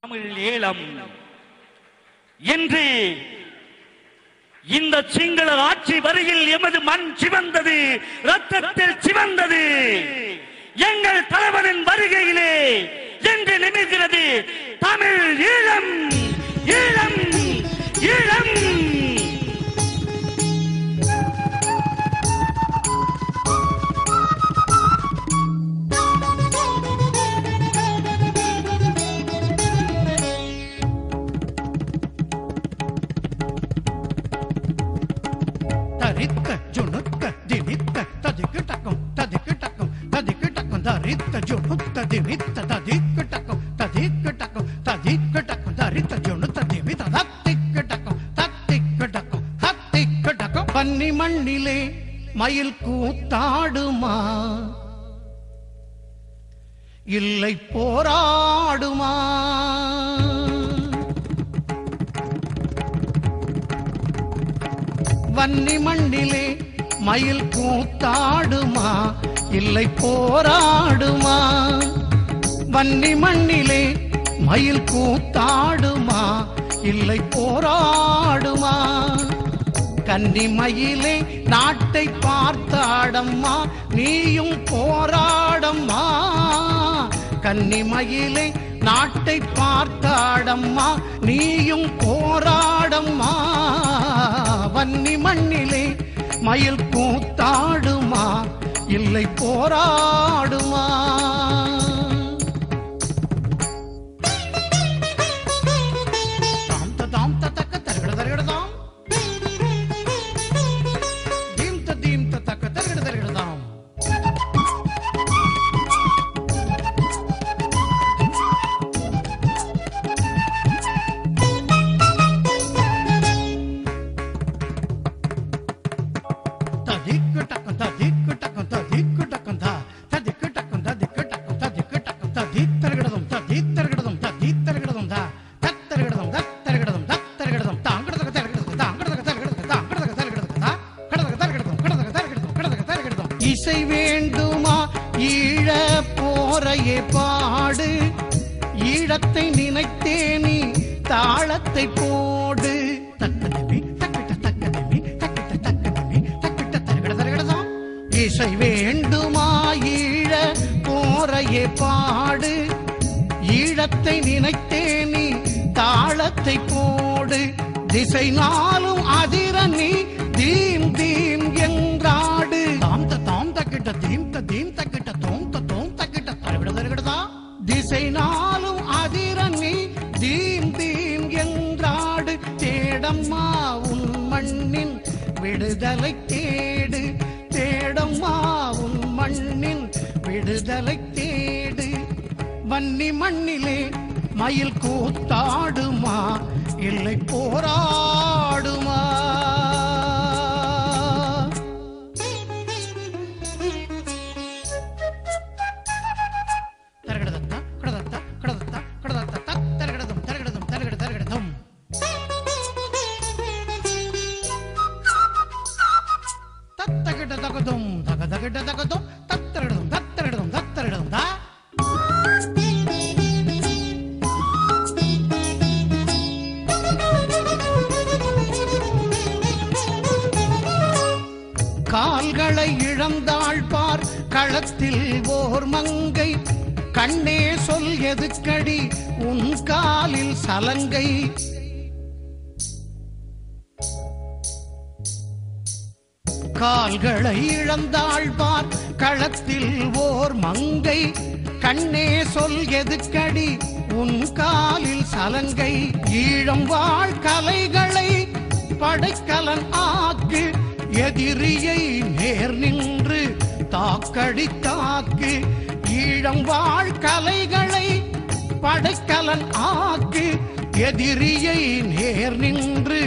தமிழ் ஈழம் என்று இந்த சிங்கள ஆட்சி வரியில் எமது மண் சிவந்தது, ரத்தத்தில் சிவந்தது. எங்கள் தலைவனின் வருகையிலே என்று நிமிர்கிறது தமிழ் ஈழம், ஈழம், ஈழம். பன்னி மண்ணிலே மயில் கூத்தாடுமா, இல்லை போராடுமா? வன்னி மண்ணிலே மயில் கூத்தாடுமா, இல்லை போராடுமா? வன்னி மண்ணிலே மயில் கூத்தாடுமா, இல்லை போராடுமா? கன்னி மயிலே நாட்டை பார்த்தாடம்மா, நீயும் போராடம்மா. கன்னி மயிலே நாட்டை பார்த்தாடம்மா, நீயும் போராடம்மா. வன்னி மண்ணிலே மயில் கூத்தாடுமா, இல்லை போராடுமா? இசை வேண்டுமா ஈழ போரையே பாடு, ஈழத்தை நினைத்தே நீ தாளத்தை போடு. இசை வேண்டுமா ஈழ போரையே பாடு, ஈழத்தை நினைத்தே நீ தாளத்தை போடு. திசை நாளும் அதிர நீ தீம் தீம் என்றாடு. திசை நாளும் அதிர நீ தீம் தீம் என்றாடு. தேடம்மா உன் மண்ணின் விடுதலை தேடு, தேடம்மா உன் மண்ணின் விடுதலை தேடு. வன்னி மண்ணிலே மயில் கூத்தாடுமா, இல்லை போராடுமா? கால்களை இழந்தாள் பார் களத்தில் ஓர் மங்கை, கண்ணே சொல் எதுக்கடி உன் காலில் சலங்கை? கால்களை இழந்தாள் பார் களத்தில் ஓர் மங்கை, கண்ணே சொல் எதுக்கடி உன் காலில் சலங்கை? ஈழம் வாழ் கலைகளை படைக்கலன் ஆக்கு, எதிரியை நேர் நின்று தாக்கடி தாக்கு. ஈழம் வாழ் கலைகளை படைக்கலன் ஆக்கு, எதிரியை நேர் நின்று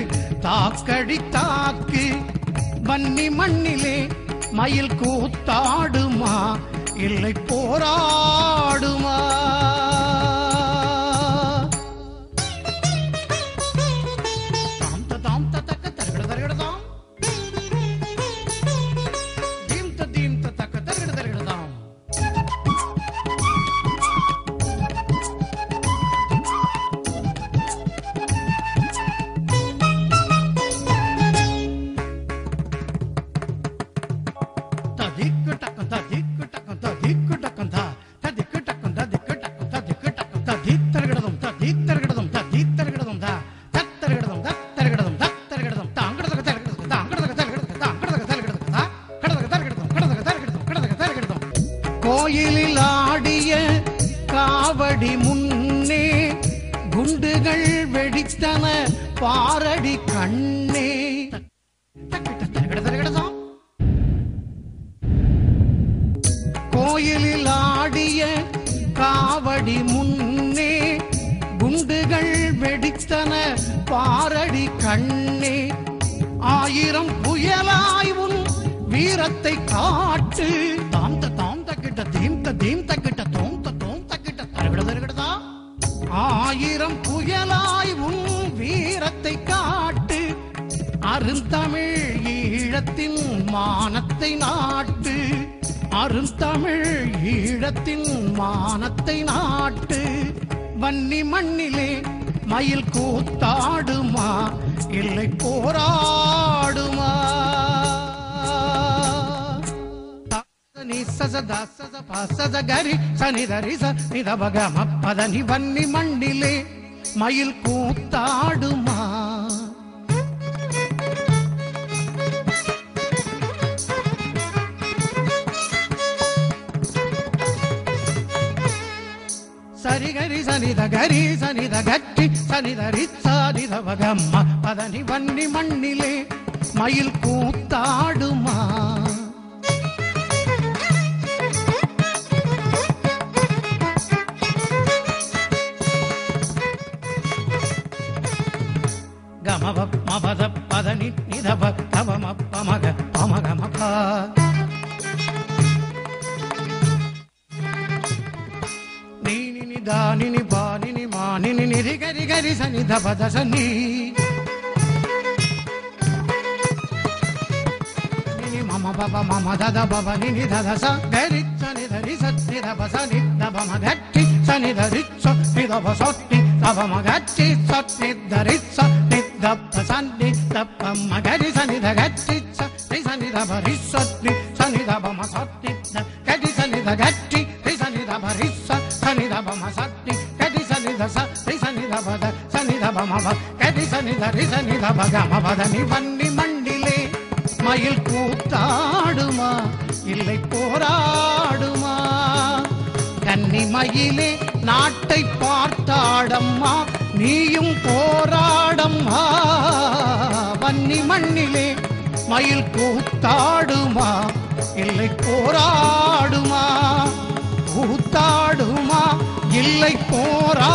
தாக்கடி தாக்கு. வன்னி மண்ணிலே மயில் கூத்தாடுமா, இல்லை போராடுமா? வெடித்தன பாரடி கண்ணே. கோயிலில் ஆடிய காவடி முன்னே குண்டுகள் வெடித்தன பாரடி கண்ணே. 1000 புயலாய் உன் வீரத்தை காட்டு. தாம் தாம் தக்கிட்ட தீம் தக்கிட்ட தோம் தக்கிட்ட தரவிடதா. 1000 புயலாய் உன் வீரத்தை காட்டு. அருந்தமிழ் ஈழத்தின் மானத்தை நாட்டு. அருந்தமிழ் ஈழத்தின் மானத்தை நாட்டு. வன்னி மண்ணிலே மயில் கூத்தாடுமா இல்லை போராடுமா? கரி சனிதரி சனிதபகம பதனி வன்னி மண்ணிலே மயில் கூத்தாடுமா? சரி கரி சனித கரி சனித கட்டி சனிதரி சாதிதவகம்ம பதனி வன்னி மண்ணிலே மயில் கூத்தாடுமா? கமப மபத பதனி நிதப கவம பமக பமகமப தானினி பானினி மானினி நிரி கரி கரி சனி தப தசனி நினி மம பப மம தத பப நினி ததச கரி சனி தரி சத்தி தப சனி தப மகட்டி சனி தரி சத்தி தப சத்தி தப மகட்டி சத்தி தரி சத்தி தப சனி தப மகரி சனி தகட்டி சத்தி சனி தப ரி சத்தி சனி தப ம சத்தி கரி சனி தகட்டி ரி சனி தப ரி சனி தப ம சத்தி கரி சனி தச ரி சனி தப த சனி தப ம ப கரி சனி த ரி சனி தப க ம ப த நி வன்னி மண்டிலே மயில் கூத்தாடுமா இல்லை போராடுமா? கன்னி மயிலே நாட்டை பார்த்தாடம்மா நீயும் போராடம்மா. வன்னி மண்ணிலே மயில் கூத்தாடுமா இல்லை போராடுமா? கூத்தாடுமா இல்லை போரா